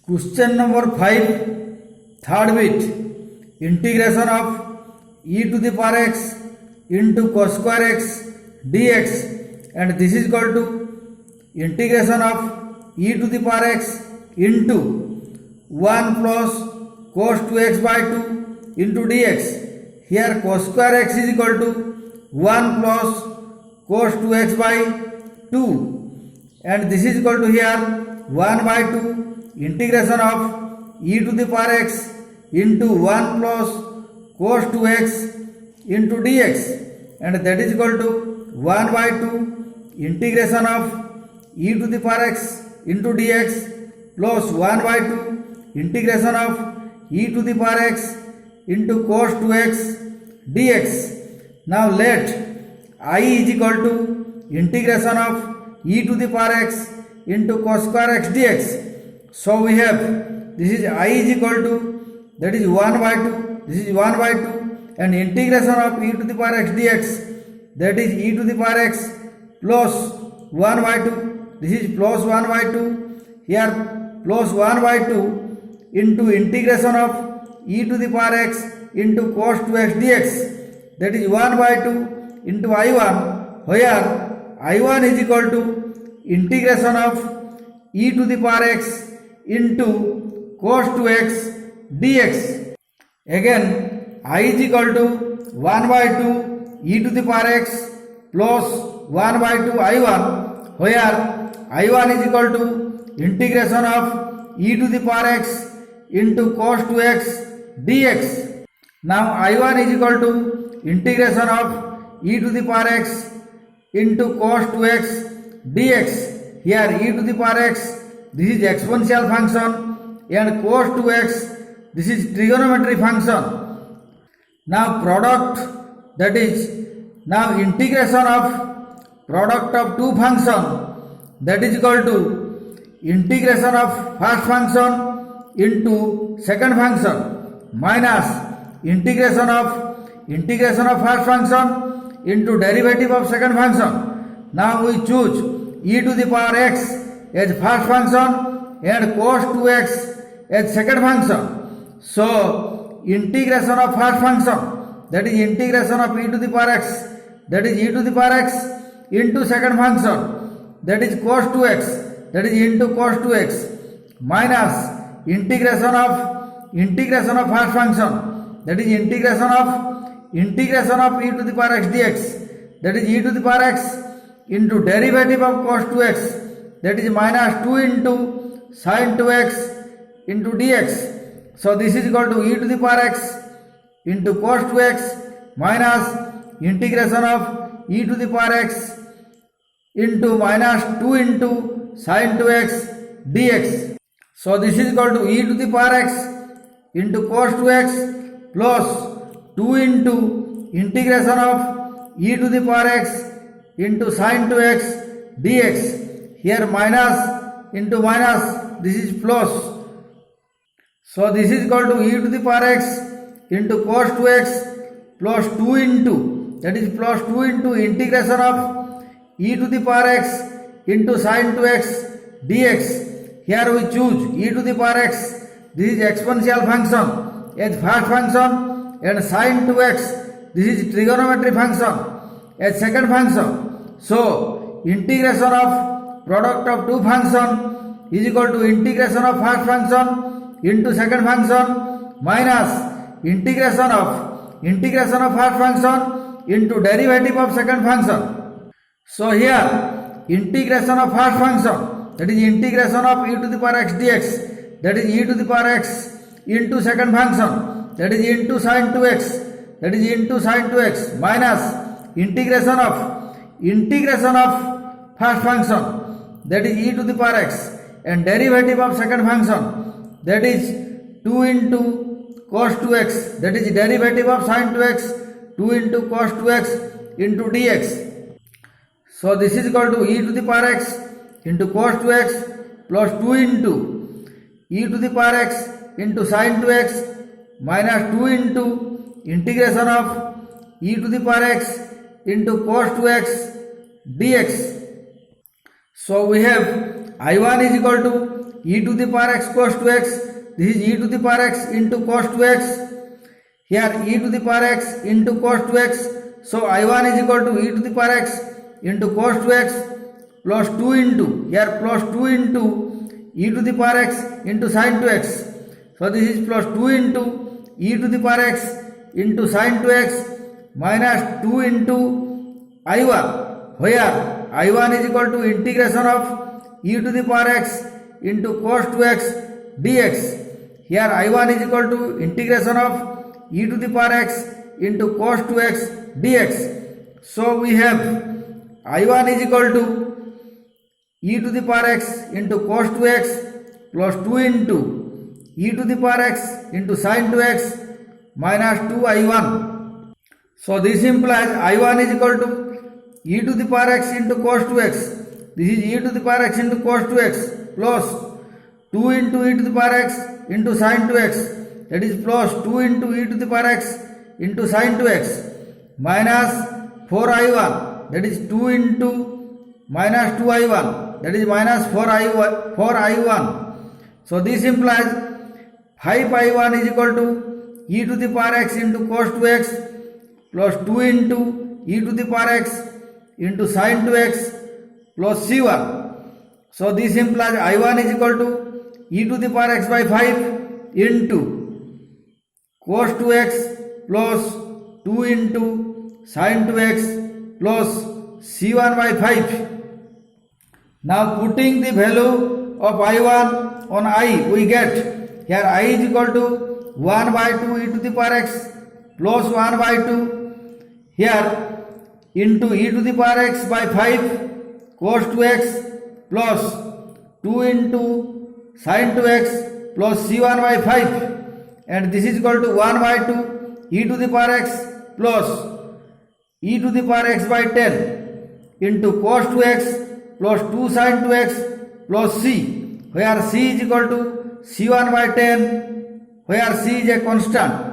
Question number 5, third bit. Integration of e to the power x into cos square x dx, and this is equal to integration of e to the power x into 1 plus cos 2x by 2 into dx. Here cos square x is equal to 1 plus cos 2x by 2, and this is equal to here 1 by 2 integration of e to the power x into 1 plus cos 2x into dx, and that is equal to 1 by 2 integration of e to the power x into dx plus 1 by 2 integration of e to the power x into cos 2x dx. Now let I is equal to integration of e to the power x into cos square x dx. So we have this is I is equal to, that is 1 by 2, this is 1 by 2, and integration of e to the power x dx, that is e to the power x plus 1 by 2, this is plus 1 by 2, here plus 1 by 2 into integration of e to the power x into cos 2x dx, that is 1 by 2 into I1, where I1 is equal to integration of e to the power x into cos 2x dx. Again I is equal to 1 by 2 e to the power x plus 1 by 2 I1, where I1 is equal to integration of e to the power x into cos 2x dx. Now I1 is equal to integration of e to the power x into cos 2x dx. Here e to the power x, this is exponential function, and cos 2x, this is trigonometry function. Now product, that is now integration of product of two function, that is equal to integration of first function into second function minus integration of first function into derivative of second function. Now we choose e to the power x as first function and cos 2x as second function. So integration of first function, that is integration of e to the power x, that is e to the power x into second function, that is cos 2x, that is into cos 2x, minus integration of first function, that is integration of e to the power x dx, that is e to the power x into derivative of cos 2x, that is minus 2 into sin 2x into dx. So this is equal to e to the power x into cos 2x minus integration of e to the power x into minus 2 into sin 2x dx. So this is equal to e to the power x into cos 2x plus 2 into integration of e to the power x into sin 2x dx. Here minus into minus, this is plus. So this is equal to e to the power x into cos 2x plus 2 into, that is plus 2 into integration of e to the power x into sin 2x dx. Here we choose e to the power x, this is exponential function as first function, and sin 2x, this is trigonometry function as second function. So integration of product of two function is equal to integration of first function into second function minus integration of first function into derivative of second function. So here integration of first function, that is integration of e to the power x dx, that is e to the power x into second function, that is into sin 2x, that is into sin 2x, minus integration of first function, that is e to the power x, and derivative of second function, that is 2 into cos 2x, that is derivative of sin 2x, 2 into cos 2x into dx. So this is equal to e to the power x into cos 2x plus 2 into e to the power x into sin 2x minus 2 into integration of e to the power x into cos 2x dx. So we have I1 is equal to e to the power x cos 2x. This is e to the power x into cos 2x. Here e to the power x into cos 2x. So I1 is equal to e to the power x into cos 2x plus 2 into, here plus 2 into e to the power x into sin 2x. So this is plus 2 into e to the power x into sin 2x minus 2 into I1, where I1 is equal to integration of e to the power x into cos 2x dx. Here I1 is equal to integration of e to the power x into cos 2x dx. So we have I1 is equal to e to the power x into cos 2x plus 2 into e to the power x into sin 2x minus 2I1. So this implies I1 is equal to e to the power x into cos 2x. This is e to the power x into cos 2x plus 2 into e to the power x into sin 2x, that is plus 2 into e to the power x into sin 2x minus 4I1, that is 2 into minus 2I1, that is minus 4I1. So this implies 5I1 is equal to e to the power x into cos 2x plus 2 into e to the power x into sin 2x plus C1. So this implies I1 is equal to e to the power x by 5 into cos 2x plus 2 into sin 2x plus C1 by 5. Now putting the value of I1 on I, we get here I is equal to 1 by 2 e to the power x plus 1 by 2 here into e to the power x by 5 cos 2x plus 2 into sin 2x plus C1 by 5, and this is equal to 1 by 2 e to the power x plus e to the power x by 10 into cos 2x plus 2 sin 2x plus c, where c is equal to C1 by 10, where c is a constant.